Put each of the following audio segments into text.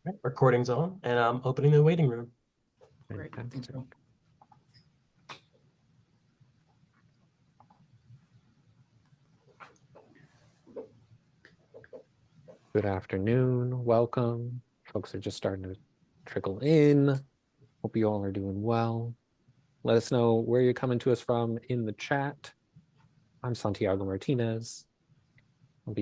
Right, recording's on, and I'm opening the waiting room. Great. Thanks, Bill. Good afternoon. Welcome. Folks are just starting to trickle in. Hope you all are doing well. Let us know where you're coming to us from in the chat. I'm Santiago Martinez. I'll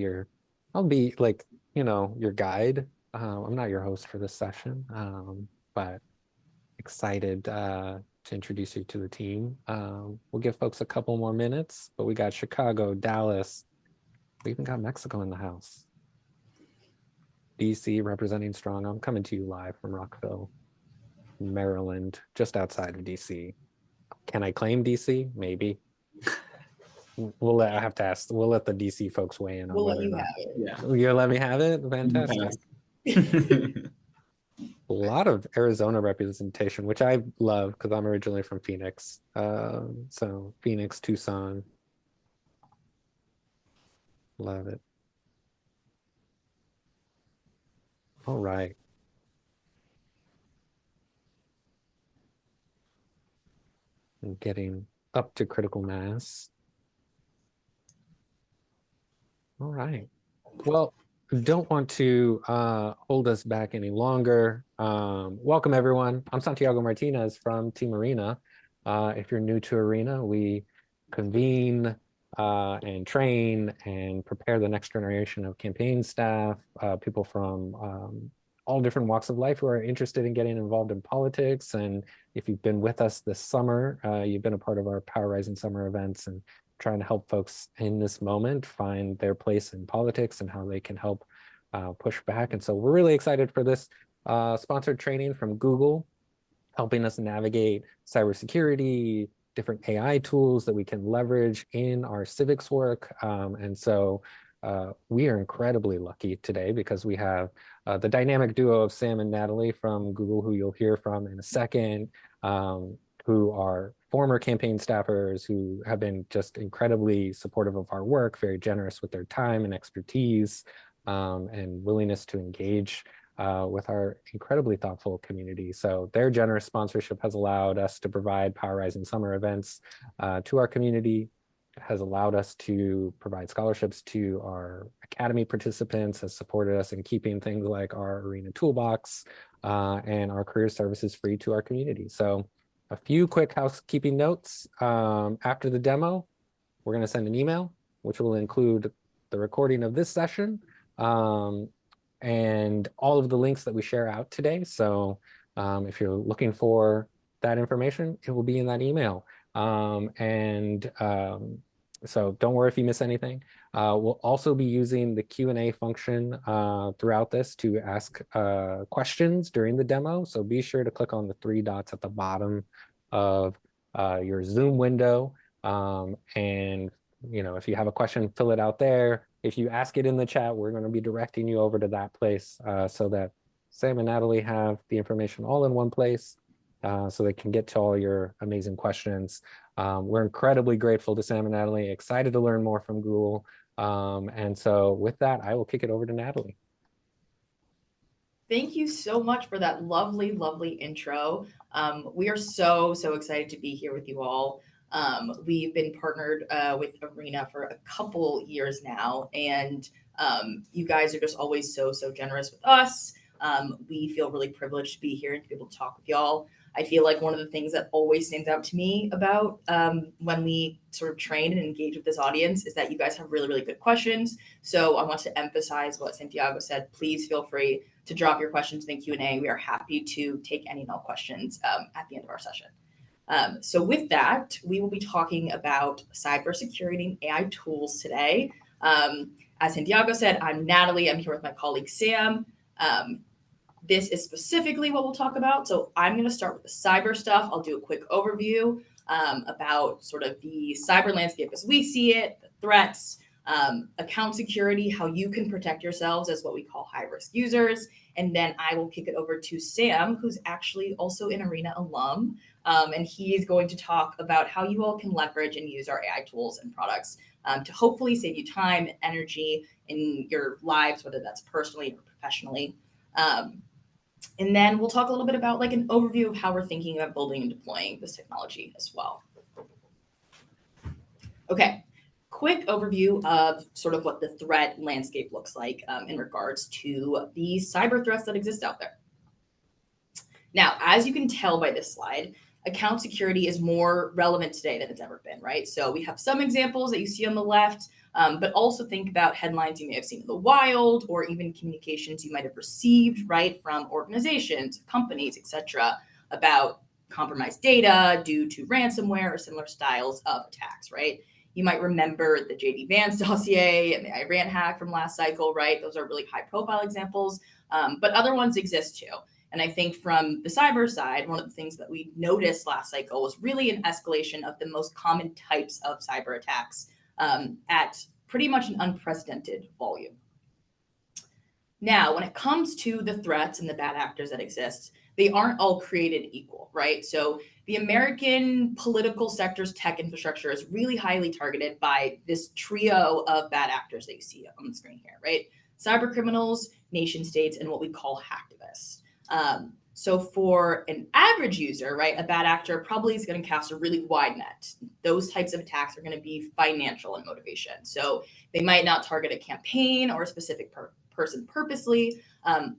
be like, your guide. I'm not your host for this session, but excited to introduce you to the team. We'll give folks a couple more minutes, but we got Chicago, Dallas. We even got Mexico in the house. DC representing strong. I'm coming to you live from Rockville, Maryland, just outside of DC. Can I claim DC? Maybe. We'll have to ask. We'll let the DC folks weigh in on We'll let whether or you not. have it. Yeah. You'll let me have it? Fantastic. A lot of Arizona representation, which I love because I'm originally from Phoenix. So Phoenix, Tucson. Love it. All right. I'm getting up to critical mass. All right. Well, don't want to hold us back any longer. Welcome, everyone. I'm Santiago Martinez from Team Arena. If you're new to Arena, we convene and train and prepare the next generation of campaign staff, people from all different walks of life who are interested in getting involved in politics. And if you've been with us this summer, you've been a part of our Power Rising summer events and trying to help folks in this moment find their place in politics and how they can help push back. And so we're really excited for this sponsored training from Google, helping us navigate cybersecurity, different AI tools that we can leverage in our civics work. And so we are incredibly lucky today because we have the dynamic duo of Sam and Natalie from Google, who you'll hear from in a second, who are former campaign staffers who have been just incredibly supportive of our work, very generous with their time and expertise, and willingness to engage with our incredibly thoughtful community. So their generous sponsorship has allowed us to provide Power Rising summer events to our community, has allowed us to provide scholarships to our academy participants, has supported us in keeping things like our Arena Toolbox and our career services free to our community. So a few quick housekeeping notes. After the demo, we're going to send an email, which will include the recording of this session and all of the links that we share out today. So if you're looking for that information, it will be in that email. So don't worry if you miss anything. We'll also be using the Q&A function throughout this to ask questions during the demo. So be sure to click on the 3 dots at the bottom of your Zoom window. And if you have a question, fill it out there. If you ask it in the chat, we're going to be directing you over to that place so that Sam and Natalie have the information all in one place so they can get to all your amazing questions. We're incredibly grateful to Sam and Natalie, excited to learn more from Google. And so with that, I will kick it over to Natalie. Thank you so much for that lovely, lovely intro. We are so excited to be here with you all. We've been partnered with Arena for a couple years now, and you guys are just always so generous with us. We feel really privileged to be here and to be able to talk with y'all. I feel like one of the things that always stands out to me about when we sort of train and engage with this audience is that you guys have really good questions. So I want to emphasize what Santiago said. Please feel free to drop your questions in the Q&A. We are happy to take any and all questions at the end of our session. So with that, we will be talking about cybersecurity and AI tools today. As Santiago said, I'm Natalie. I'm here with my colleague Sam. This is specifically what we'll talk about. So I'm going to start with the cyber stuff. I'll do a quick overview about sort of the cyber landscape as we see it, the threats, account security, how you can protect yourselves as what we call high-risk users. And then I will kick it over to Sam, who's actually also an Arena alum. And he's going to talk about how you all can leverage and use our AI tools and products to hopefully save you time and energy in your lives, whether that's personally or professionally. And then we'll talk a little bit about like an overview of how we're thinking about building and deploying this technology as well. Okay, quick overview of sort of what the threat landscape looks like in regards to the cyber threats that exist out there. Now, as you can tell by this slide, account security is more relevant today than it's ever been, right? So we have some examples that you see on the left, but also think about headlines you may have seen in the wild, or even communications you might have received, right, from organizations, companies, etc., about compromised data due to ransomware or similar styles of attacks, right? You might remember the JD Vance dossier and the Iran hack from last cycle, right? Those are really high-profile examples, but other ones exist too. And I think from the cyber side, one of the things that we noticed last cycle was really an escalation of the most common types of cyber attacks at pretty much an unprecedented volume. Now, when it comes to the threats and the bad actors that exist, they aren't all created equal, right? So the American political sector's tech infrastructure is really highly targeted by this trio of bad actors that you see on the screen here, right? Cyber criminals, nation states, and what we call hacktivists. So for an average user, right, a bad actor probably is going to cast a really wide net. Those types of attacks are going to be financial in motivation. So they might not target a campaign or a specific person purposely,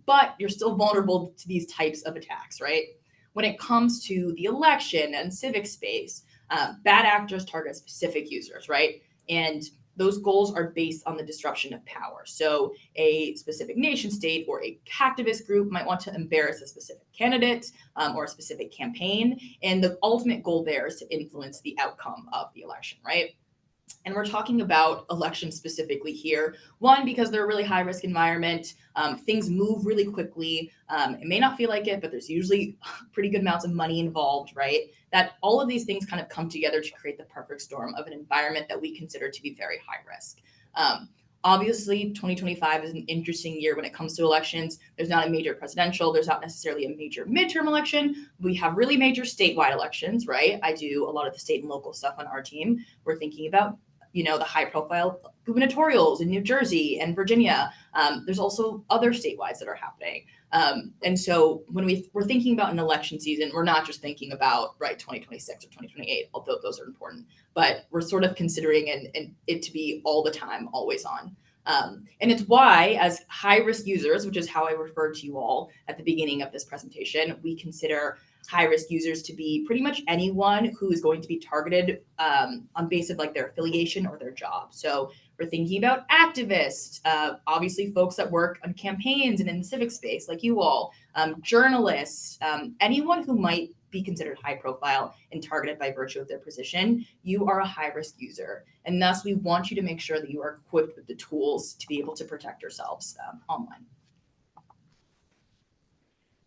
but you're still vulnerable to these types of attacks, right? When it comes to the election and civic space, bad actors target specific users, right? And those goals are based on the disruption of power. So a specific nation state or a hacktivist group might want to embarrass a specific candidate or a specific campaign. And the ultimate goal there is to influence the outcome of the election, right? And we're talking about elections specifically here. One, because they're a really high risk environment. Things move really quickly. It may not feel like it, but there's usually pretty good amounts of money involved, right? That all of these things kind of come together to create the perfect storm of an environment that we consider to be very high risk. Obviously, 2025 is an interesting year when it comes to elections. There's not a major presidential. There's not necessarily a major midterm election. We have really major statewide elections, right? I do a lot of the state and local stuff on our team. We're thinking about, you know, the high profile gubernatorials in New Jersey and Virginia. There's also other statewide that are happening. And so when we're thinking about an election season, we're not just thinking about, right, 2026 or 2028, although those are important, but we're sort of considering it to be all the time, always on. And it's why, as high-risk users, which is how I referred to you all at the beginning of this presentation, we consider high-risk users to be pretty much anyone who is going to be targeted on base of like their affiliation or their job. So we're thinking about activists, obviously folks that work on campaigns and in the civic space like you all, journalists, anyone who might be considered high profile and targeted by virtue of their position. You are a high risk user. And thus we want you to make sure that you are equipped with the tools to be able to protect yourselves online.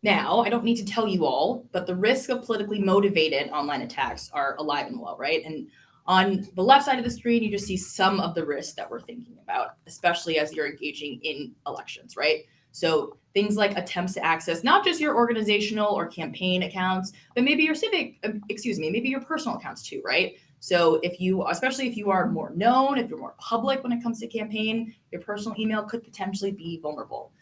Now, I don't need to tell you all, but the risk of politically motivated online attacks are alive and well, right? And on the left side of the screen, you just see some of the risks that we're thinking about, especially as you're engaging in elections, right? So things like attempts to access not just your organizational or campaign accounts, but maybe your maybe your personal accounts too, right? So especially if you are more known, if you're more public when it comes to campaign, your personal email could potentially be vulnerable.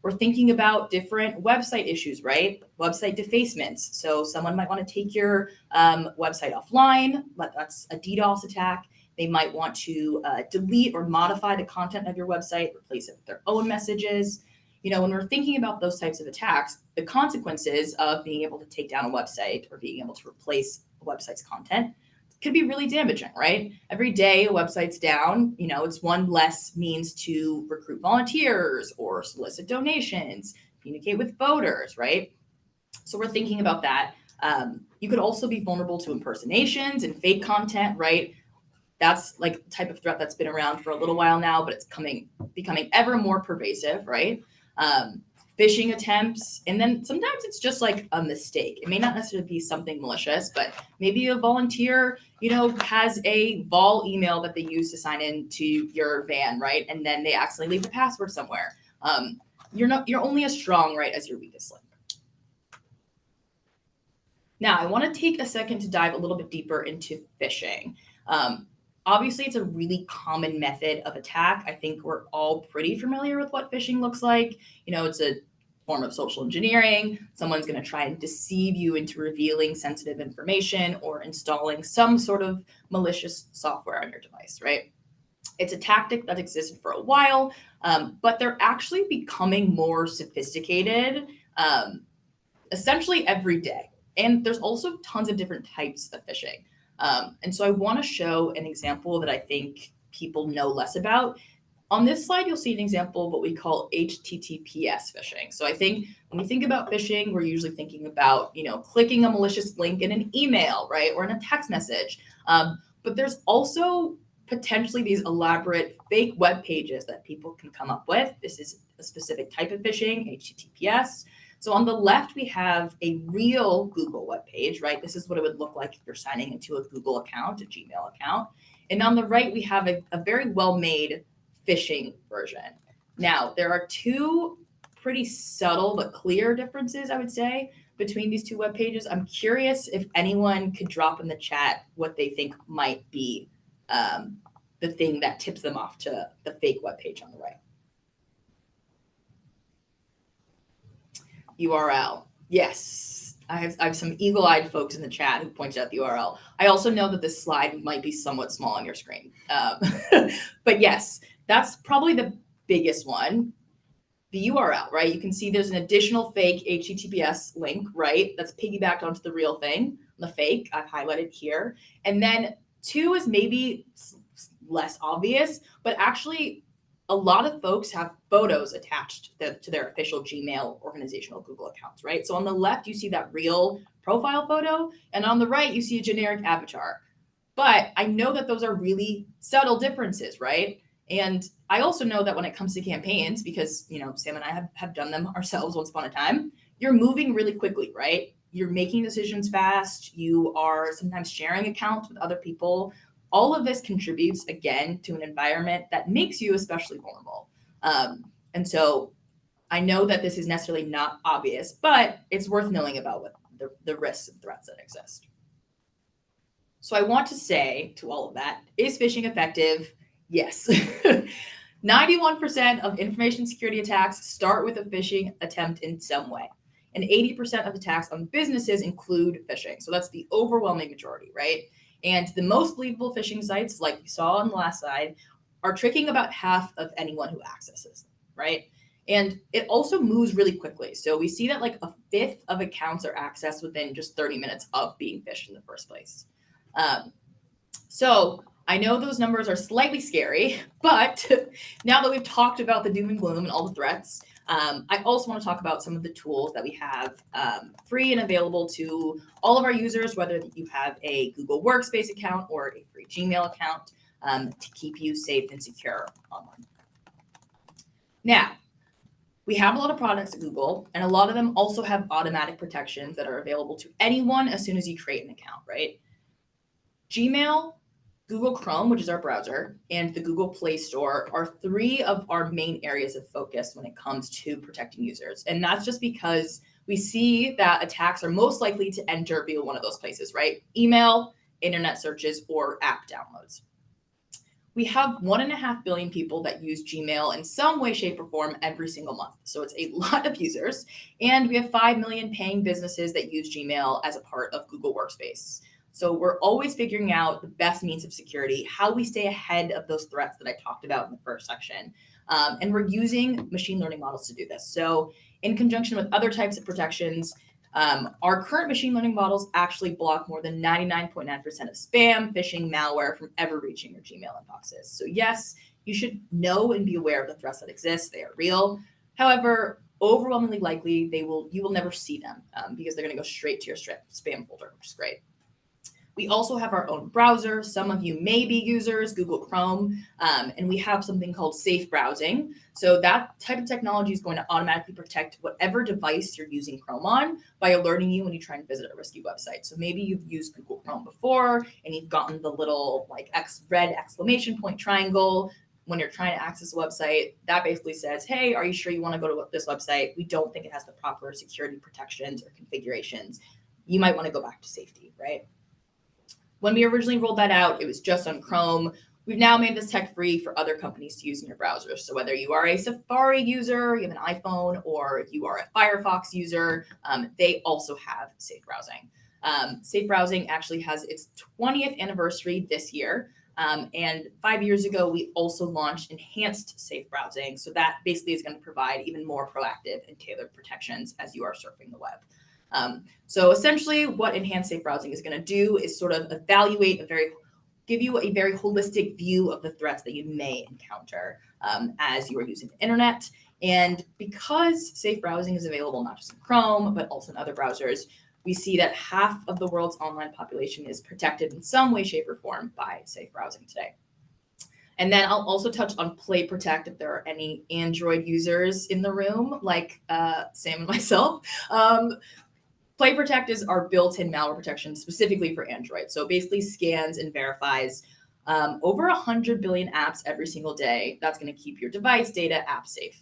We're thinking about different website issues, right? Website defacements. So someone might want to take your website offline. That's a DDoS attack. They might want to delete or modify the content of your website, replace it with their own messages. You know, when we're thinking about those types of attacks, the consequences of being able to take down a website or being able to replace a website's content could be really damaging, right? Every day a website's down, you know, it's one less means to recruit volunteers or solicit donations, communicate with voters, right? So we're thinking about that. You could also be vulnerable to impersonations and fake content, right? That's like the type of threat that's been around for a little while now, but it's becoming ever more pervasive, right? Phishing attempts, and then sometimes it's just like a mistake. It may not necessarily be something malicious, but maybe a volunteer, you know, has a vol email that they use to sign in to your van, right? And then they accidentally leave the password somewhere. You're only as strong, right, as your weakest link. Now, I want to take a second to dive a little bit deeper into phishing. Obviously, it's a really common method of attack. I think we're all pretty familiar with what phishing looks like. You know, it's a form of social engineering. Someone's going to try and deceive you into revealing sensitive information or installing some sort of malicious software on your device, right? It's a tactic that existed for a while, but they're actually becoming more sophisticated essentially every day. And there's also tons of different types of phishing. And so I want to show an example that I think people know less about. On this slide, you'll see an example of what we call HTTPS phishing. So I think when we think about phishing, we're usually thinking about, clicking a malicious link in an email, right? Or in a text message. But there's also potentially these elaborate fake web pages that people can come up with. This is a specific type of phishing, HTTPS. So on the left, we have a real Google web page, right? This is what it would look like if you're signing into a Google account, a Gmail account. And on the right, we have a very well-made phishing version. Now, there are two pretty subtle but clear differences, I would say, between these two web pages. I'm curious if anyone could drop in the chat what they think might be the thing that tips them off to the fake web page on the right. URL. Yes, I have some eagle-eyed folks in the chat who pointed out the URL. I also know that this slide might be somewhat small on your screen. But yes, that's probably the biggest one. The URL, right? You can see there's an additional fake HTTPS link, right? That's piggybacked onto the real thing, the fake, I've highlighted here. And then two is maybe less obvious, but actually a lot of folks have photos attached to their official Gmail organizational Google accounts, right? So on the left, you see that real profile photo, and on the right, you see a generic avatar. But I know that those are really subtle differences, right? And I also know that when it comes to campaigns, because Sam and I have done them ourselves once upon a time, you're moving really quickly, right? You're making decisions fast. You are sometimes sharing accounts with other people. All of this contributes, again, to an environment that makes you especially vulnerable. And so I know that this is necessarily not obvious, but it's worth knowing about what the risks and threats that exist. So I want to say to all of that, is phishing effective? Yes. 91% of information security attacks start with a phishing attempt in some way. And 80% of attacks on businesses include phishing. So that's the overwhelming majority, right? And the most believable phishing sites, like we saw on the last slide, are tricking about half of anyone who accesses them, right? And it also moves really quickly. So we see that like a fifth of accounts are accessed within just 30 minutes of being phished in the first place. So I know those numbers are slightly scary, but now that we've talked about the doom and gloom and all the threats, I also want to talk about some of the tools that we have free and available to all of our users, whether you have a Google Workspace account or a free Gmail account, to keep you safe and secure online. Now, we have a lot of products at Google, and a lot of them also have automatic protections that are available to anyone as soon as you create an account, right? Gmail, Google Chrome, which is our browser, and the Google Play Store are three of our main areas of focus when it comes to protecting users. And that's just because we see that attacks are most likely to enter via one of those places, right? Email, internet searches, or app downloads. We have 1.5 billion people that use Gmail in some way, shape, or form every single month. So it's a lot of users. And we have 5 million paying businesses that use Gmail as a part of Google Workspace. So we're always figuring out the best means of security, how we stay ahead of those threats that I talked about in the first section. And we're using machine learning models to do this. So in conjunction with other types of protections, our current machine learning models actually block more than 99.9% of spam, phishing, malware from ever reaching your Gmail inboxes. So yes, you should know and be aware of the threats that exist. They are real. However, overwhelmingly likely, you will never see them because they're going to go straight to your spam folder, which is great. We also have our own browser. Some of you may be users, Google Chrome, and we have something called safe browsing. So that type of technology is going to automatically protect whatever device you're using Chrome on by alerting you when you try and visit a risky website. So maybe you've used Google Chrome before and you've gotten the little like red exclamation point triangle when you're trying to access a website. That basically says, hey, are you sure you want to go to this website? We don't think it has the proper security protections or configurations. You might want to go back to safety, right? When we originally rolled that out, it was just on Chrome. We've now made this tech free for other companies to use in your browsers. So whether you are a Safari user, you have an iPhone, or you are a Firefox user, they also have safe browsing. Safe browsing actually has its 20th anniversary this year. And 5 years ago, we also launched enhanced safe browsing. So that basically is going to provide even more proactive and tailored protections as you are surfing the web. So essentially what enhanced safe browsing is going to do is sort of give you a very holistic view of the threats that you may encounter as you are using the internet. And because safe browsing is available not just in Chrome, but also in other browsers, we see that half of the world's online population is protected in some way, shape, or form by safe browsing today. And then I'll also touch on Play Protect if there are any Android users in the room, like Sam and myself. Play Protect is our built-in malware protection specifically for Android. So it basically scans and verifies over 100 billion apps every single day. That's going to keep your device data app safe.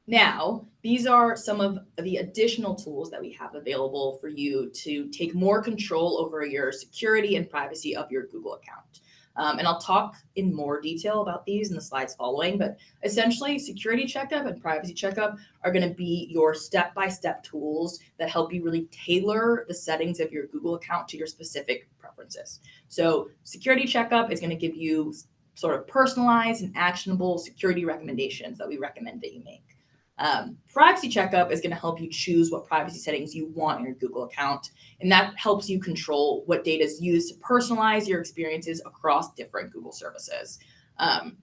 Now, these are some of the additional tools that we have available for you to take more control over your security and privacy of your Google account. And I'll talk in more detail about these in the slides following, but essentially security checkup and privacy checkup are going to be your step-by-step tools that help you really tailor the settings of your Google account to your specific preferences. So security checkup is going to give you sort of personalized and actionable security recommendations that we recommend that you make. Privacy checkup is going to help you choose what privacy settings you want in your Google account, and that helps you control what data is used to personalize your experiences across different Google services. I'm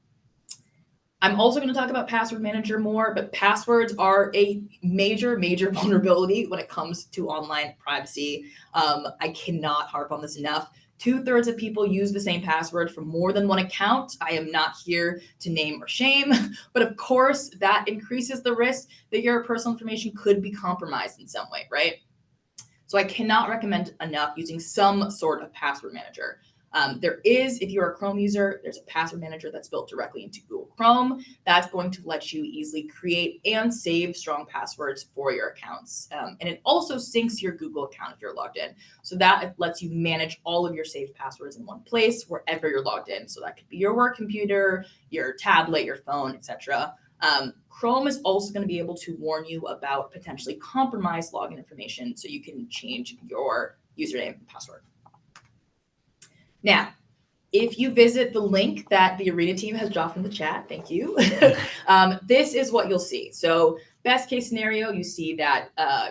also going to talk about Password Manager more, but passwords are a major vulnerability when it comes to online privacy. I cannot harp on this enough. 2/3 of people use the same password for more than one account. I am not here to name or shame, but of course that increases the risk that your personal information could be compromised in some way, right? So I cannot recommend enough using some sort of password manager. There is, if you're a Chrome user, there's a password manager that's built directly into Google Chrome. That's going to let you easily create and save strong passwords for your accounts. And it also syncs your Google account if you're logged in. So that lets you manage all of your saved passwords in one place wherever you're logged in. So that could be your work computer, your tablet, your phone, etc. Chrome is also going to be able to warn you about potentially compromised login information so you can change your username and password. Now, if you visit the link that the Arena team has dropped in the chat, thank you, this is what you'll see. So best case scenario, you see that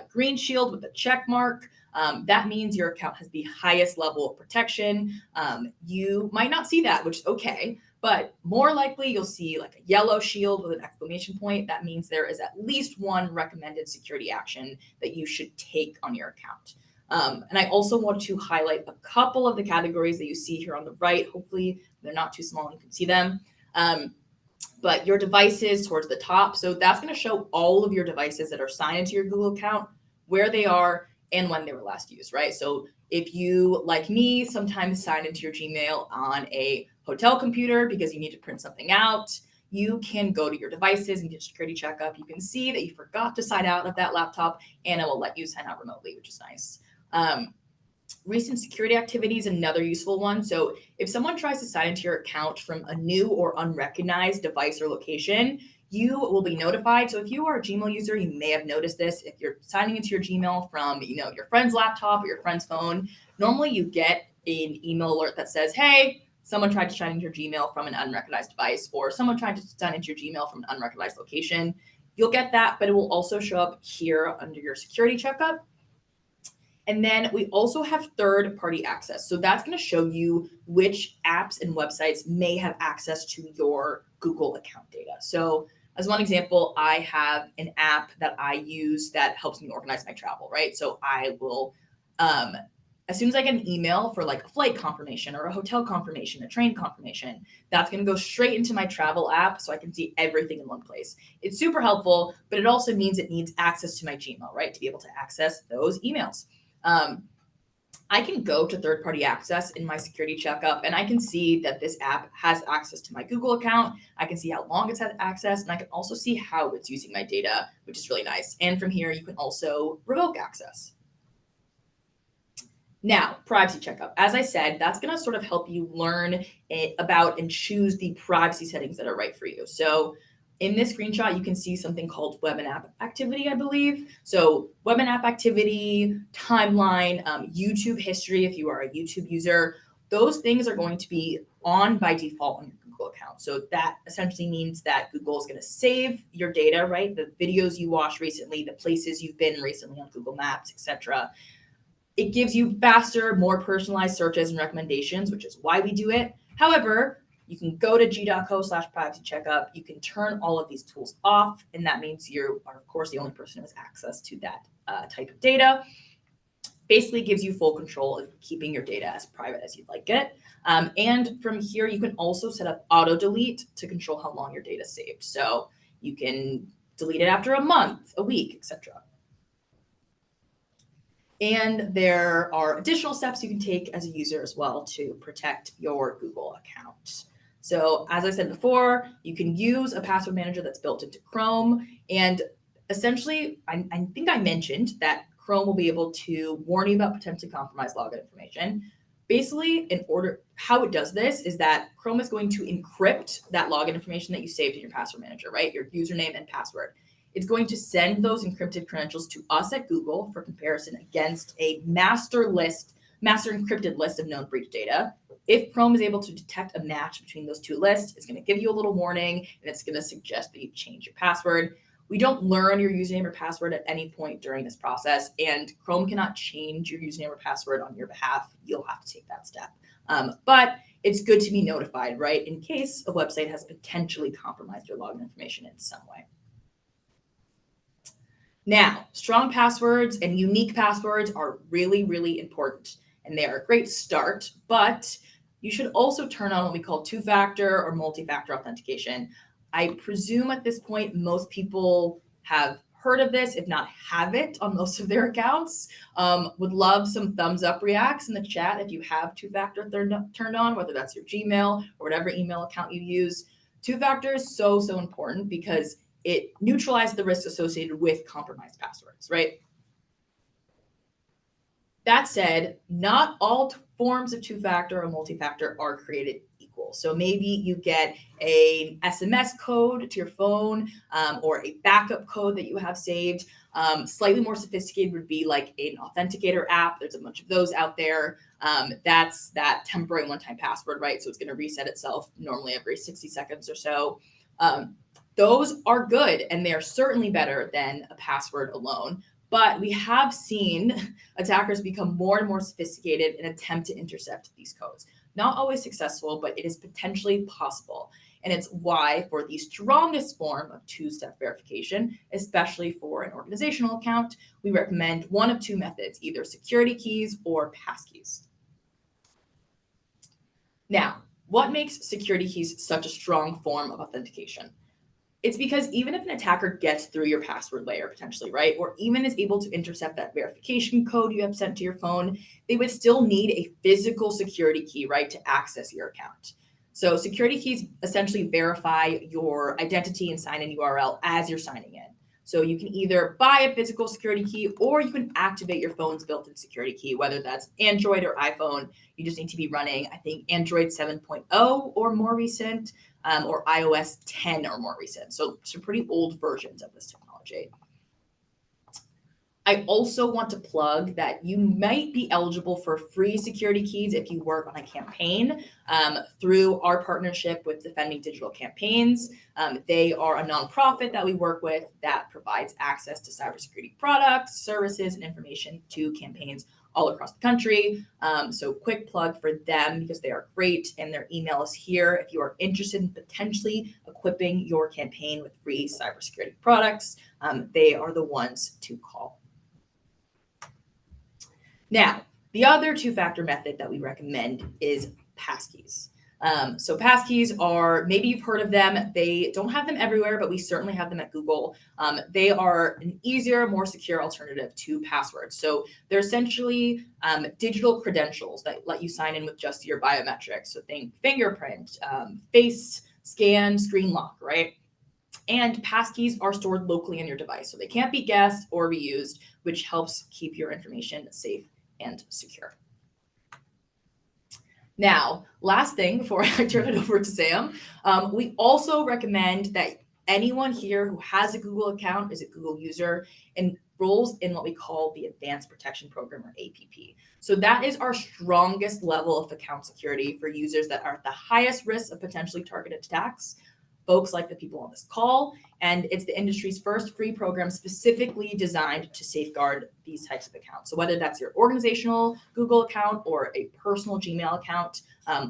green shield with a check mark. That means your account has the highest level of protection. You might not see that, which is okay, but more likely you'll see like a yellow shield with an exclamation point. That means there is at least one recommended security action that you should take on your account. And I also want to highlight a couple of the categories that you see here on the right. Hopefully they're not too small and you can see them. But your devices towards the top. So that's going to show all of your devices that are signed into your Google account, where they are, and when they were last used, right? So if you, like me, sometimes sign into your Gmail on a hotel computer because you need to print something out, you can go to your devices and get a security checkup. You can see that you forgot to sign out of that laptop, and it will let you sign out remotely, which is nice. Recent security activity is another useful one. So if someone tries to sign into your account from a new or unrecognized device or location, you will be notified. So if you are a Gmail user, you may have noticed this. If you're signing into your Gmail from, your friend's laptop or your friend's phone, normally you get an email alert that says, hey, someone tried to sign into your Gmail from an unrecognized device, or someone tried to sign into your Gmail from an unrecognized location. You'll get that, but it will also show up here under your security checkup. And then we also have third-party access. So that's going to show you which apps and websites may have access to your Google account data. So as one example, I have an app that I use that helps me organize my travel, right? So I will, as soon as I get an email for like a flight confirmation or a hotel confirmation, a train confirmation, that's going to go straight into my travel app so I can see everything in one place. It's super helpful, but it also means it needs access to my Gmail, right? To be able to access those emails. I can go to third-party access in my security checkup, and I can see that this app has access to my Google account. I can see how long it's had access, and I can also see how it's using my data, which is really nice. And from here, you can also revoke access. Now, privacy checkup. As I said, that's going to sort of help you learn about and choose the privacy settings that are right for you. So in this screenshot, you can see something called web and app activity, I believe. So web and app activity, timeline, YouTube history, if you are a YouTube user, those things are going to be on by default on your Google account. So that essentially means that Google is going to save your data, right? The videos you watched recently, the places you've been recently on Google Maps, etc. It gives you faster, more personalized searches and recommendations, which is why we do it. However, you can go to g.co/privacy checkup. You can turn all of these tools off, and that means you are, of course, the only person who has access to that type of data. Basically gives you full control of keeping your data as private as you'd like it. And from here, you can also set up auto delete to control how long your data is saved. So you can delete it after a month, a week, etc. And there are additional steps you can take as a user as well to protect your Google account. So as I said before, you can use a password manager that's built into Chrome. And essentially, I think I mentioned that Chrome will be able to warn you about potentially compromised login information. Basically, how it does this is that Chrome is going to encrypt that login information that you saved in your password manager, right? Your username and password. It's going to send those encrypted credentials to us at Google for comparison against a master encrypted list of known breach data. If Chrome is able to detect a match between those two lists, it's going to give you a little warning and it's going to suggest that you change your password. We don't learn your username or password at any point during this process, and Chrome cannot change your username or password on your behalf. You'll have to take that step. But it's good to be notified, right, in case a website has potentially compromised your login information in some way. Now, strong passwords and unique passwords are really, really important, and they are a great start, but you should also turn on what we call two-factor or multi-factor authentication. I presume at this point, most people have heard of this, if not have it on most of their accounts. Would love some thumbs up reacts in the chat if you have two-factor turned on, whether that's your Gmail or whatever email account you use. Two-factor is so, so important because it neutralizes the risks associated with compromised passwords, right? That said, not all forms of two-factor or multi-factor are created equal. So maybe you get an SMS code to your phone or a backup code that you have saved. Slightly more sophisticated would be like an authenticator app. There's a bunch of those out there. That's that temporary one-time password, right? So it's going to reset itself normally every 60 seconds or so. Those are good, and they are certainly better than a password alone. But we have seen attackers become more and more sophisticated and attempt to intercept these codes. Not always successful, but it is potentially possible. And it's why, for the strongest form of two-step verification, especially for an organizational account, we recommend one of two methods, either security keys or passkeys. Now, what makes security keys such a strong form of authentication? It's because even if an attacker gets through your password layer potentially, right, or even is able to intercept that verification code you have sent to your phone, they would still need a physical security key, right, to access your account. So security keys essentially verify your identity and sign-in URL as you're signing in. So you can either buy a physical security key or you can activate your phone's built-in security key, whether that's Android or iPhone. You just need to be running, I think, Android 7.0 or more recent, or iOS 10 or more recent. So some pretty old versions of this technology. I also want to plug that you might be eligible for free security keys if you work on a campaign through our partnership with Defending Digital Campaigns. They are a nonprofit that we work with that provides access to cybersecurity products, services, and information to campaigns all across the country. So quick plug for them because they are great, and their email is here if you are interested in potentially equipping your campaign with free cybersecurity products. They are the ones to call. Now, the other two-factor method that we recommend is passkeys. So passkeys are, maybe you've heard of them. They don't have them everywhere, but we certainly have them at Google. They are an easier, more secure alternative to passwords. So they're essentially digital credentials that let you sign in with just your biometrics. So think fingerprint, face scan, screen lock, right? And passkeys are stored locally on your device. So they can't be guessed or reused, which helps keep your information safe and secure. Now, last thing before I turn it over to Sam, we also recommend that anyone here who has a Google account, is a Google user, enrolls in what we call the Advanced Protection Program, or APP. So that is our strongest level of account security for users that are at the highest risk of potentially targeted attacks, folks like the people on this call. And it's the industry's first free program specifically designed to safeguard these types of accounts. So whether that's your organizational Google account or a personal Gmail account,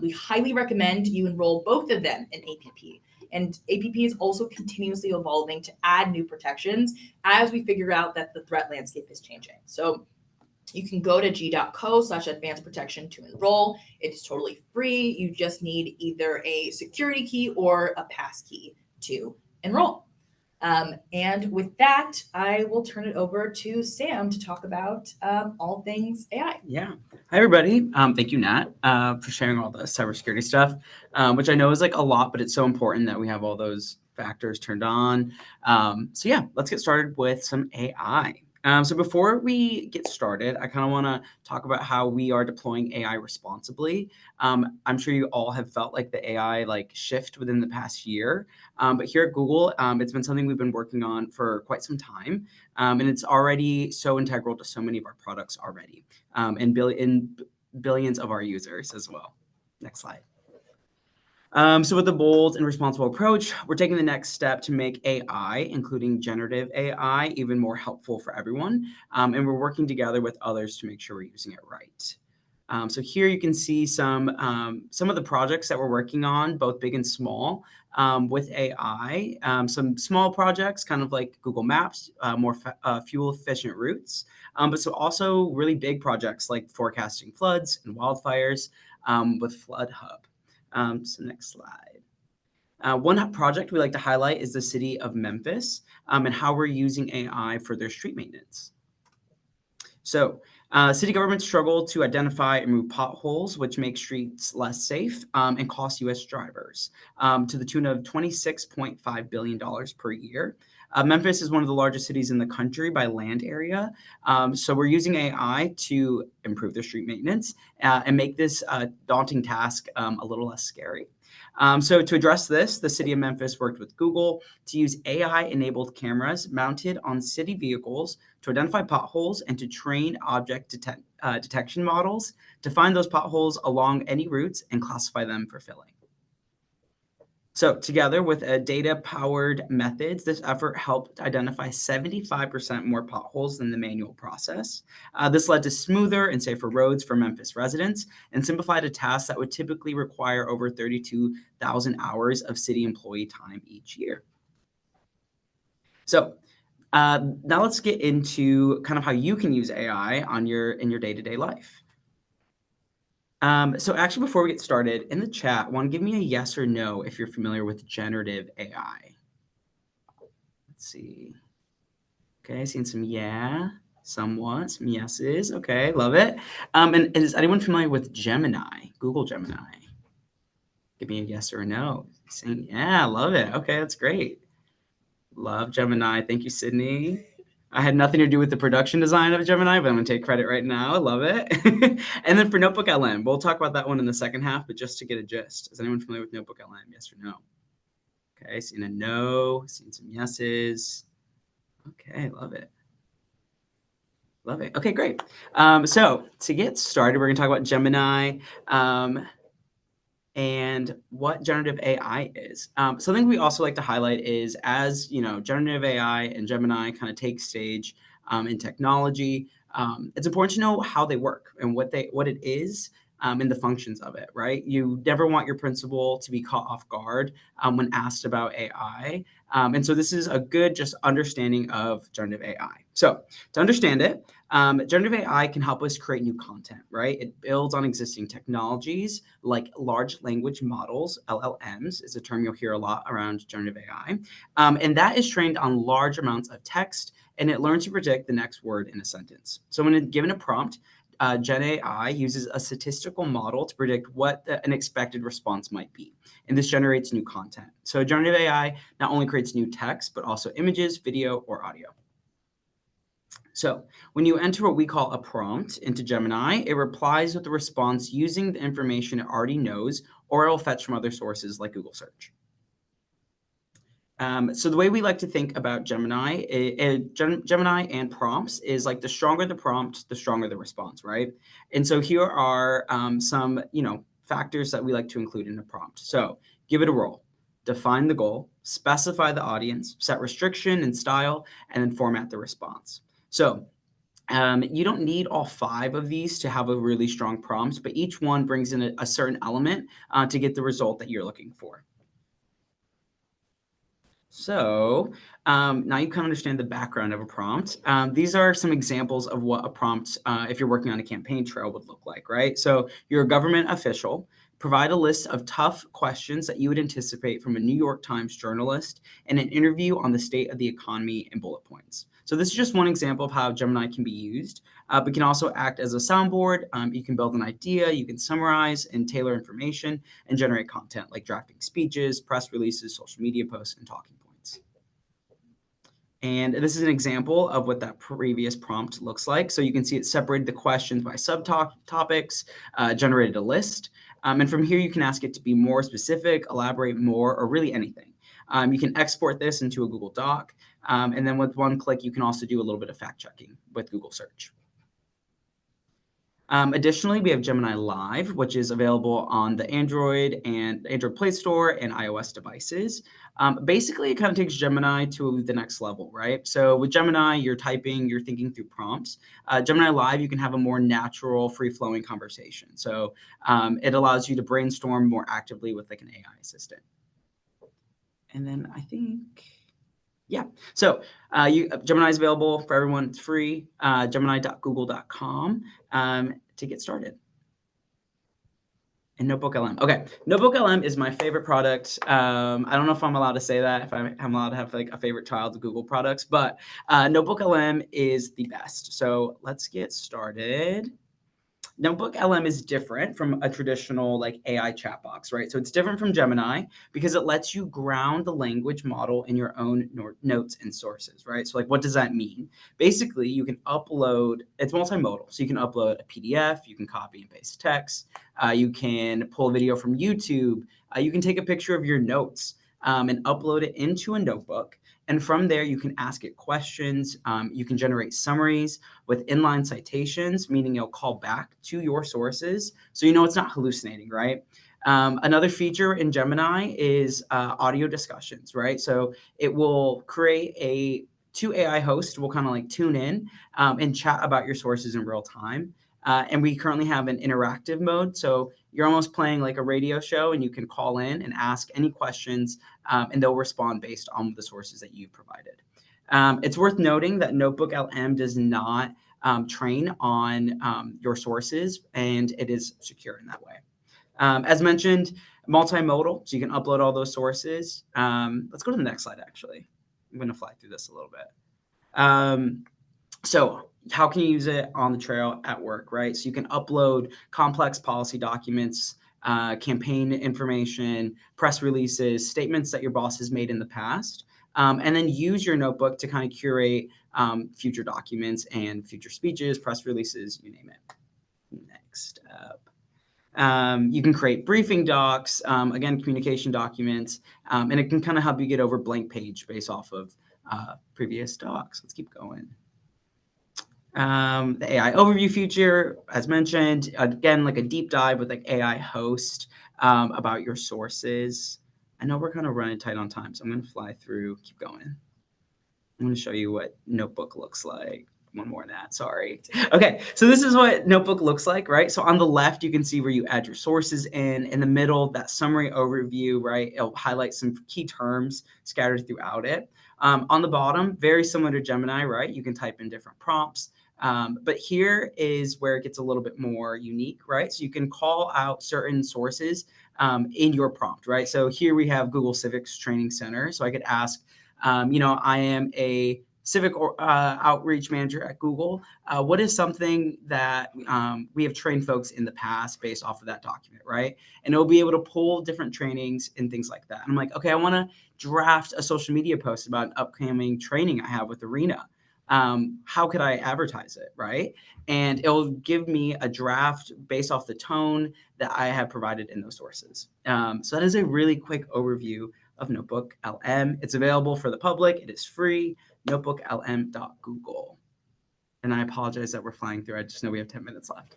we highly recommend you enroll both of them in APP. And APP is also continuously evolving to add new protections as we figure out that the threat landscape is changing. So you can go to g.co/advanced protection to enroll. It's totally free. You just need either a security key or a pass key to enroll. And with that, I will turn it over to Sam to talk about all things AI. Yeah. Hi, everybody. Thank you, Nat, for sharing all the cybersecurity stuff, which I know is like a lot, but it's so important that we have all those factors turned on. So yeah, let's get started with some AI. So before we get started, I kind of want to talk about how we are deploying AI responsibly. I'm sure you all have felt like the AI shift within the past year, but here at Google, it's been something we've been working on for quite some time, and it's already so integral to so many of our products already, and billions of our users as well. Next slide. So with a bold and responsible approach, we're taking the next step to make AI, including generative AI, even more helpful for everyone. And we're working together with others to make sure we're using it right. So here you can see some of the projects that we're working on, both big and small, with AI. Some small projects, kind of like Google Maps, more fuel-efficient routes, but so also really big projects like forecasting floods and wildfires with Flood Hub. So next slide. One project we like to highlight is the city of Memphis and how we're using AI for their street maintenance. So city governments struggle to identify and remove potholes, which make streets less safe and cost U.S. drivers to the tune of $26.5 billion per year. Memphis is one of the largest cities in the country by land area. So we're using AI to improve their street maintenance and make this daunting task a little less scary. So to address this, the city of Memphis worked with Google to use AI-enabled cameras mounted on city vehicles to identify potholes and to train object detection models to find those potholes along any routes and classify them for filling. So together with data-powered methods, this effort helped identify 75% more potholes than the manual process. This led to smoother and safer roads for Memphis residents and simplified a task that would typically require over 32,000 hours of city employee time each year. So now let's get into kind of how you can use AI in your day-to-day life. So actually, before we get started, in the chat, want to give me a yes or no if you're familiar with generative AI. Let's see. Okay, seeing some somewhat, some yeses. Okay, love it. And is anyone familiar with Gemini, Google Gemini? Give me a yes or a no. Saying yeah, love it. Okay, that's great. Love Gemini. Thank you, Sydney. I had nothing to do with the production design of Gemini, but I'm going to take credit right now. I love it. And then for Notebook LM, we'll talk about that one in the second half, but just to get a gist. Is anyone familiar with Notebook LM? Yes or no? Okay, seeing a no, seeing some yeses. Okay, love it. Love it. Okay, great. So to get started, we're going to talk about Gemini and what generative AI is. Something we also like to highlight is, as you know, generative AI and Gemini kind of take stage in technology. It's important to know how they work and what it is and the functions of it, right? You never want your principal to be caught off guard when asked about AI. And so this is a good just understanding of generative AI. So to understand it, generative AI can help us create new content, right? It builds on existing technologies like large language models, LLMs is a term you'll hear a lot around generative AI. And that is trained on large amounts of text, and it learns to predict the next word in a sentence. So when given a prompt, Gen AI uses a statistical model to predict what an expected response might be. And this generates new content. So generative AI not only creates new text, but also images, video, or audio. So when you enter what we call a prompt into Gemini, it replies with a response using the information it already knows, or it will fetch from other sources like Google search. So the way we like to think about Gemini and prompts is like the stronger the prompt, the stronger the response, right? And so here are some, factors that we like to include in a prompt. So give it a role, define the goal, specify the audience, set restriction and style, and then format the response. So you don't need all 5 of these to have a really strong prompt, but each one brings in a certain element to get the result that you're looking for. So now you kind of understand the background of a prompt. These are some examples of what a prompt, if you're working on a campaign trail, would look like, right? So you're a government official. Provide a list of tough questions that you would anticipate from a New York Times journalist in an interview on the state of the economy in bullet points. So this is just one example of how Gemini can be used, but can also act as a soundboard. You can build an idea, you can summarize and tailor information and generate content like drafting speeches, press releases, social media posts, and talking points. And this is an example of what that previous prompt looks like. So you can see it separated the questions by subtopics, generated a list. And from here, you can ask it to be more specific, elaborate more, or really anything. You can export this into a Google Doc. And then with one click, you can also do a little bit of fact checking with Google search. Additionally, we have Gemini Live, which is available on the Android Play Store and iOS devices. Basically, it kind of takes Gemini to the next level, right? So with Gemini, you're typing, you're thinking through prompts. Gemini Live, you can have a more natural, free-flowing conversation. So it allows you to brainstorm more actively with like an AI assistant. And then I think... yeah, so Gemini is available for everyone. It's free, gemini.google.com to get started. And Notebook LM. Okay, Notebook LM is my favorite product. I don't know if I'm allowed to say that, if I'm allowed to have like a favorite child of Google products, but Notebook LM is the best. So let's get started. Notebook LM is different from a traditional like AI chat box, right? So it's different from Gemini because it lets you ground the language model in your own notes and sources, right? So like, what does that mean? Basically, you can upload, it's multimodal. So you can upload a PDF, you can copy and paste text, you can pull a video from YouTube, you can take a picture of your notes and upload it into a notebook. And from there, you can ask it questions. You can generate summaries with inline citations, meaning it'll call back to your sources. So you know it's not hallucinating, right? Another feature in Gemini is audio discussions, right? So it will create two AI hosts will kind of like tune in and chat about your sources in real time. And we currently have an interactive mode. So you're almost playing like a radio show and you can call in and ask any questions and they'll respond based on the sources that you provided. It's worth noting that Notebook LM does not train on your sources and it is secure in that way. As mentioned, multimodal, so you can upload all those sources. Let's go to the next slide, actually. I'm going to fly through this a little bit. So how can you use it on the trail at work, right? So you can upload complex policy documents, campaign information, press releases, statements that your boss has made in the past, and then use your notebook to kind of curate future documents and future speeches, press releases, you name it. Next up. You can create briefing docs, again, communication documents, and it can kind of help you get over blank page based off of previous docs. Let's keep going. The AI overview feature, as mentioned, again, like a deep dive with like AI host about your sources. I know we're kind of running tight on time, so I'm going to fly through, keep going. I'm going to show you what Notebook looks like. One more than that, sorry. Okay, so this is what Notebook looks like, right? So on the left, you can see where you add your sources in. In the middle, that summary overview, right? It'll highlight some key terms scattered throughout it. On the bottom, very similar to Gemini, right? You can type in different prompts. But here is where it gets a little bit more unique, right? So you can call out certain sources in your prompt, right? So here we have Google Civics Training Center. So I could ask, I am a civic outreach manager at Google. What is something that we have trained folks in the past based off of that document, right? And it'll be able to pull different trainings and things like that. And I'm like, okay, I want to draft a social media post about an upcoming training I have with Arena. how could I advertise it, right? And it'll give me a draft based off the tone that I have provided in those sources. So that is a really quick overview of Notebook LM. It's available for the public. It is free, notebooklm.google. And I apologize that we're flying through. I just know we have 10 minutes left.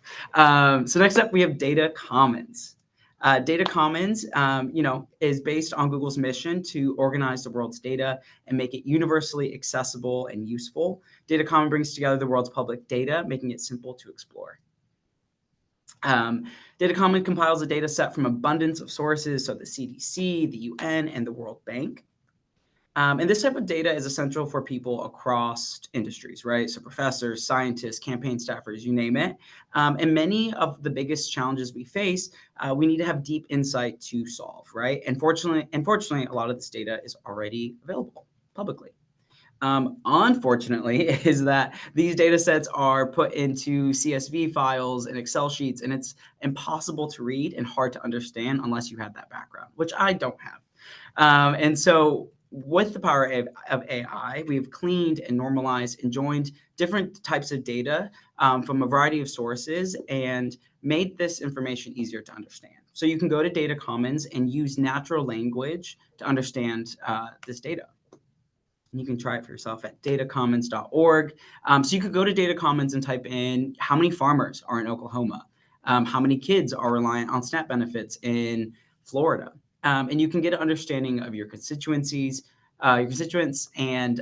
So next up, we have Data Commons. Data Commons, is based on Google's mission to organize the world's data and make it universally accessible and useful. Data Commons brings together the world's public data, making it simple to explore. Data Commons compiles a data set from abundance of sources, so the CDC, the UN, and the World Bank. And this type of data is essential for people across industries, right? So professors, scientists, campaign staffers, you name it. And many of the biggest challenges we face, we need to have deep insight to solve, right? And unfortunately, a lot of this data is already available publicly. Unfortunately, is that these data sets are put into CSV files and Excel sheets, and it's impossible to read and hard to understand unless you have that background, which I don't have. And so with the power of AI, we've cleaned and normalized and joined different types of data from a variety of sources and made this information easier to understand. So you can go to Data Commons and use natural language to understand this data. And you can try it for yourself at datacommons.org. So you could go to Data Commons and type in how many farmers are in Oklahoma, how many kids are reliant on SNAP benefits in Florida. And you can get an understanding of your constituents, and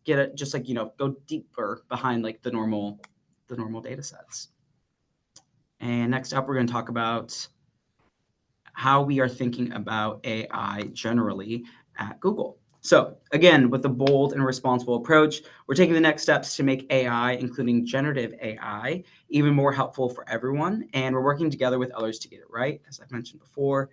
get it just like, go deeper behind like the normal data sets. And next up, we're going to talk about how we are thinking about AI generally at Google. So again, with a bold and responsible approach, we're taking the next steps to make AI, including generative AI, even more helpful for everyone. And we're working together with others to get it right, as I've mentioned before.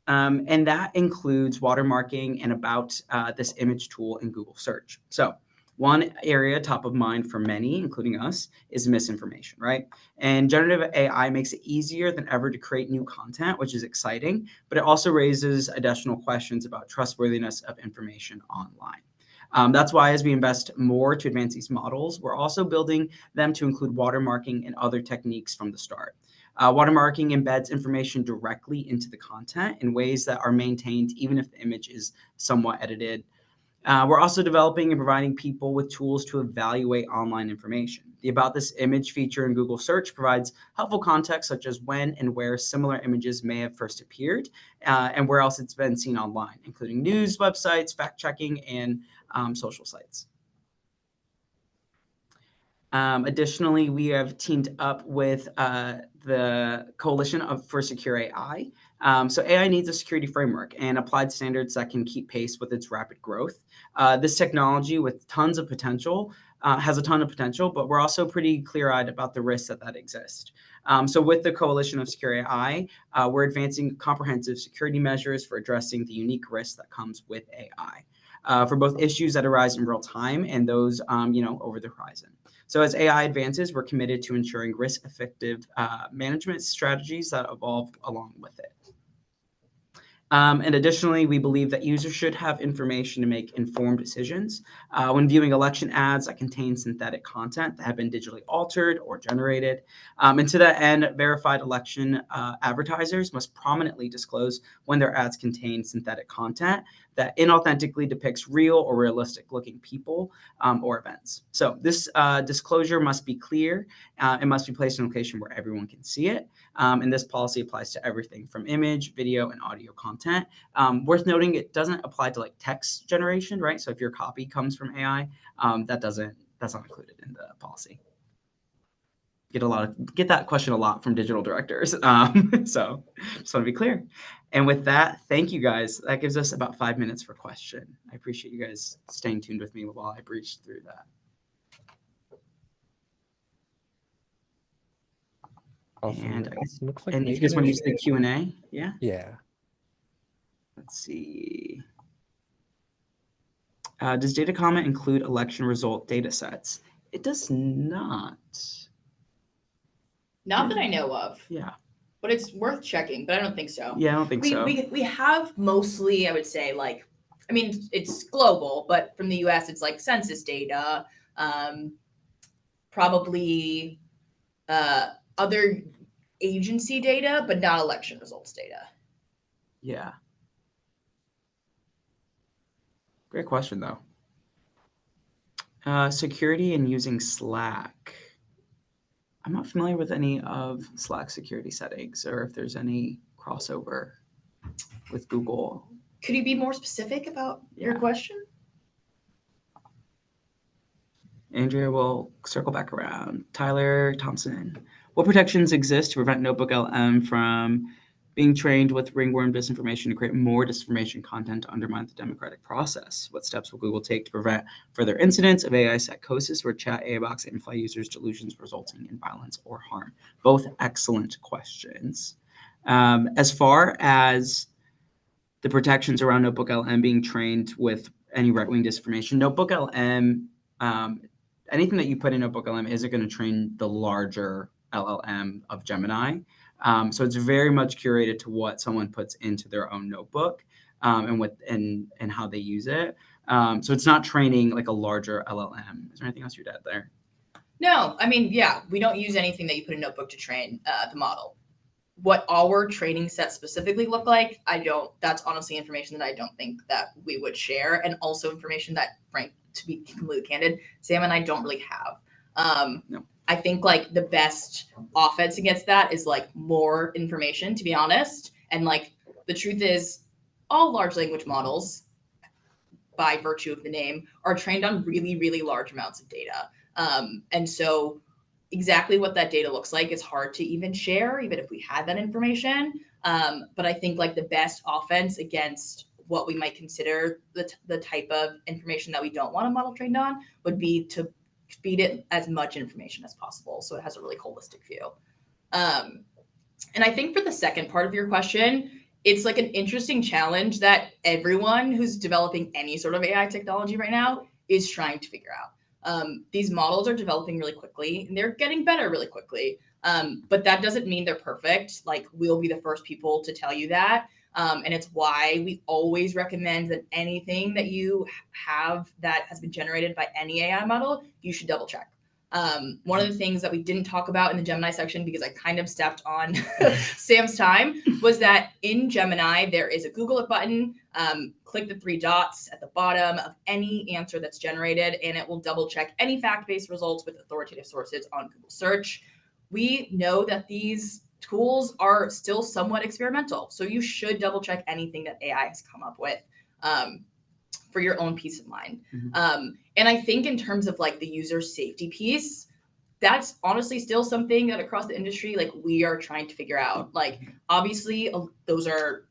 And that includes watermarking and about this image tool in Google search. So one area top of mind for many, including us, is misinformation, right? And generative AI makes it easier than ever to create new content, which is exciting, but it also raises additional questions about trustworthiness of information online. That's why as we invest more to advance these models, we're also building them to include watermarking and other techniques from the start. Watermarking embeds information directly into the content in ways that are maintained even if the image is somewhat edited. We're also developing and providing people with tools to evaluate online information. The About This Image feature in Google Search provides helpful context such as when and where similar images may have first appeared and where else it's been seen online, including news websites, fact-checking, and social sites. Additionally, we have teamed up with the Coalition for Secure AI. So AI needs a security framework and applied standards that can keep pace with its rapid growth. This technology with tons of potential has a ton of potential, but we're also pretty clear-eyed about the risks that exist. So with the Coalition of Secure AI, we're advancing comprehensive security measures for addressing the unique risks that comes with AI. For both issues that arise in real time and those, over the horizon. So as AI advances, we're committed to ensuring risk-effective management strategies that evolve along with it. And additionally, we believe that users should have information to make informed decisions. When viewing election ads that contain synthetic content that have been digitally altered or generated. And to that end, verified election advertisers must prominently disclose when their ads contain synthetic content that inauthentically depicts real or realistic looking people or events. So this disclosure must be clear. It must be placed in a location where everyone can see it. And this policy applies to everything from image, video, and audio content. Worth noting, it doesn't apply to like text generation, right? So if your copy comes from AI, that's not included in the policy. Get that question a lot from digital directors. So just want to be clear. And with that, thank you guys. That gives us about 5 minutes for question. I appreciate you guys staying tuned with me while I breezed through that. Awesome. And I guess, Looks like and if you guys want to use the Q&A, yeah? Yeah. Let's see. Does data comment include election result data sets? It does not. Not that I know of. Yeah. But it's worth checking, but I don't think so. Yeah, I don't think so. We have mostly, I would say, it's global, but from the US, it's like census data, probably other agency data, but not election results data. Yeah. Great question, though. Security and using Slack. I'm not familiar with any of Slack security settings or if there's any crossover with Google. Could you be more specific about your question? Andrea will circle back around. Tyler Thompson. What protections exist to prevent Notebook LM from being trained with ringworm disinformation to create more disinformation content to undermine the democratic process? What steps will Google take to prevent further incidents of AI psychosis where chat AI box amplify users' delusions resulting in violence or harm? Both excellent questions. As far as the protections around Notebook LM being trained with any right-wing disinformation, Notebook LM, anything that you put in Notebook LM isn't going to train the larger LLM of Gemini. So it's very much curated to what someone puts into their own notebook and how they use it. So it's not training like a larger LLM. Is there anything else you'd add there? No, I mean, yeah, we don't use anything that you put in Notebook to train the model. What our training sets specifically look like, that's honestly information that I don't think that we would share, and also information that, Frank, to be completely candid, Sam and I don't really have. No. I think like the best offense against that is like more information, to be honest. And like the truth is, all large language models, by virtue of the name, are trained on really, really large amounts of data. And so exactly what that data looks like is hard to even share, even if we had that information. But I think like the best offense against what we might consider the type of information that we don't want a model trained on would be to feed it as much information as possible so it has a really holistic view. And I think for the second part of your question, it's like an interesting challenge that everyone who's developing any sort of AI technology right now is trying to figure out. These models are developing really quickly and they're getting better really quickly. But that doesn't mean they're perfect. Like, we'll be the first people to tell you that. And it's why we always recommend that anything that you have that has been generated by any AI model, you should double check. One of the things that we didn't talk about in the Gemini section, because I kind of stepped on Sam's time, was that in Gemini, there is a Google It button. Click the 3 dots at the bottom of any answer that's generated, and it will double check any fact-based results with authoritative sources on Google search. We know that these tools are still somewhat experimental, so you should double check anything that AI has come up with. For your own peace of mind. Mm-hmm. And I think in terms of like the user safety piece, that's honestly still something that across the industry, like, we are trying to figure out. Like, obviously those are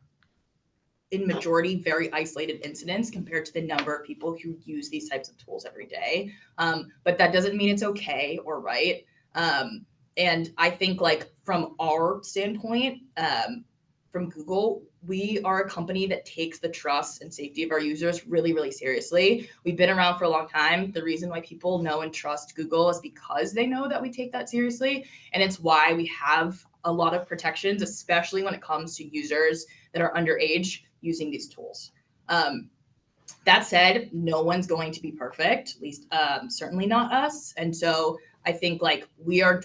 in majority very isolated incidents compared to the number of people who use these types of tools every day. But that doesn't mean it's okay or right. And I think like from our standpoint, from Google, we are a company that takes the trust and safety of our users really, really seriously. We've been around for a long time. The reason why people know and trust Google is because they know that we take that seriously. And it's why we have a lot of protections, especially when it comes to users that are underage using these tools. That said, no one's going to be perfect, at least certainly not us. And so I think like we are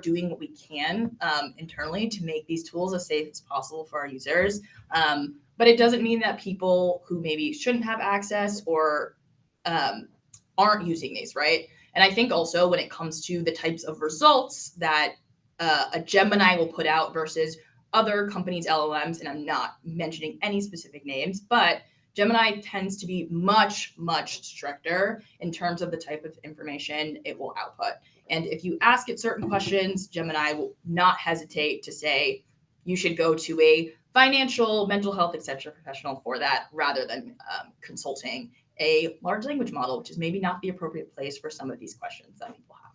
doing what we can internally to make these tools as safe as possible for our users. But it doesn't mean that people who maybe shouldn't have access or aren't using these, right? And I think also when it comes to the types of results that a Gemini will put out versus other companies' LLMs, and I'm not mentioning any specific names, but Gemini tends to be much, much stricter in terms of the type of information it will output. And if you ask it certain questions, Gemini will not hesitate to say, you should go to a financial, mental health, etc. professional for that, rather than consulting a large language model, which is maybe not the appropriate place for some of these questions that people have.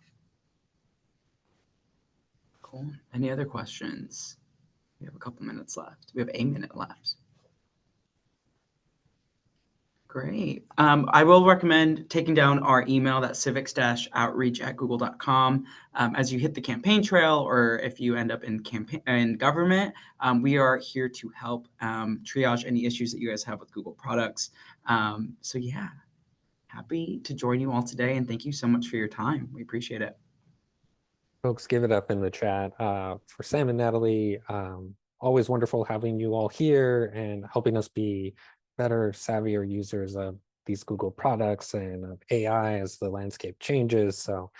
Cool. Any other questions? We have a couple minutes left. We have a minute left. Great. I will recommend taking down our email, that's civics-outreach@google.com. As you hit the campaign trail, or if you end up in government, we are here to help triage any issues that you guys have with Google products. So yeah, happy to join you all today. And thank you so much for your time. We appreciate it. Folks, give it up in the chat for Sam and Natalie. Always wonderful having you all here and helping us be better, savvier users of these Google products and of AI as the landscape changes. So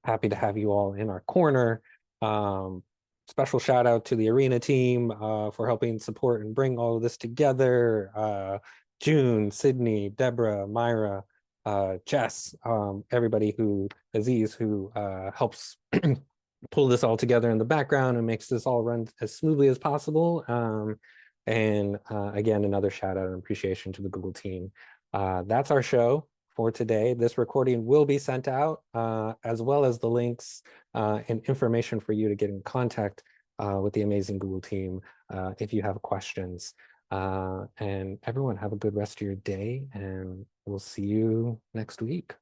happy to have you all in our corner. Special shout out to the Arena team for helping support and bring all of this together. June, Sydney, Deborah, Myra, Jess, everybody Aziz, who helps pull this all together in the background and makes this all run as smoothly as possible. Again, another shout out and appreciation to the Google team. That's our show for today. This recording will be sent out, as well as the links and information for you to get in contact with the amazing Google team if you have questions. And everyone, have a good rest of your day, and we'll see you next week.